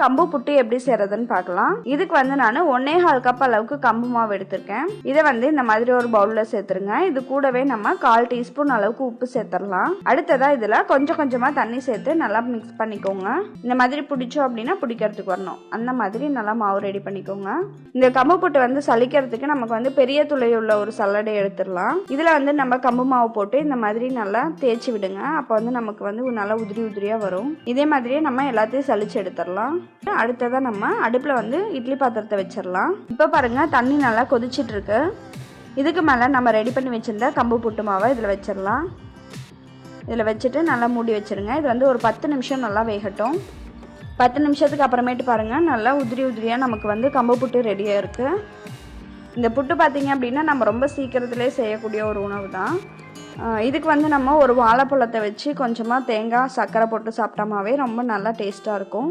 கம்பு புட்டு எப்படி செய்யறதுன்னு பார்க்கலாம். இதுக்கு வந்து நான் 1.25 கப் அளவுக்கு கம்பு மாவு எடுத்திருக்கேன். இதை வந்து இந்த மாதிரி ஒரு பவுல்ல சேர்த்துருங்க. இது கூடவே நம்ம 1/4 டீஸ்பூன் அளவுக்கு உப்பு சேர்த்துடலாம். அடுத்ததா இதுல கொஞ்சம் கொஞ்சமா தண்ணி சேர்த்து நல்லா மிக்ஸ் பண்ணிக்கோங்க. இந்த மாதிரி பிடிச்சோம் அப்படின்னா பிடிக்கிறதுக்கு வரணும். அந்த மாதிரி நல்லா மாவு ரெடி பண்ணிக்கோங்க. இந்த கம்பு புட்டு வந்து சலிக்கிறதுக்கு நமக்கு வந்து பெரிய துளை உள்ள ஒரு சல்லடை எடுத்துடலாம். இதுல வந்து நம்ம கம்பு மாவு போட்டு இந்த மாதிரி நல்லா தேய்ச்சி விடுங்க. அப்போ வந்து நமக்கு வந்து நல்லா உதிரி உதிரியா வரும். இதே மாதிரியே நம்ம எல்லாத்தையும் சலிச்சு எடுத்துடலாம். அடுத்ததா நம்ம அடுப்புல வந்து இட்லி பாத்திரத்தை வச்சிடலாம். இப்ப பாருங்க தண்ணி நல்லா கொதிச்சிட்டு இருக்கு. இதுக்கு மேல நம்ம ரெடி பண்ணி வச்சிருந்த கம்பு புட்டு மாவை இதுல வச்சிடலாம். இதுல வச்சுட்டு நல்லா மூடி வச்சிருங்க. இது வந்து ஒரு 10 நிமிஷம் நல்லா வேகட்டும். 10 நிமிஷத்துக்கு அப்புறமேட்டு பாருங்க நல்லா உதிரி உதிரியா நமக்கு வந்து கம்பு புட்டு ரெடியா இருக்கு. இந்த புட்டு பார்த்தீங்க அப்படின்னா நம்ம ரொம்ப சீக்கிரத்திலே செய்யக்கூடிய ஒரு உணவு தான். இதுக்கு வந்து நம்ம ஒரு வாழைப்பழத்தை வச்சு கொஞ்சமாக தேங்காய் சர்க்கரை போட்டு சாப்பிட்டோமாவே ரொம்ப நல்லா டேஸ்ட்டாக இருக்கும்.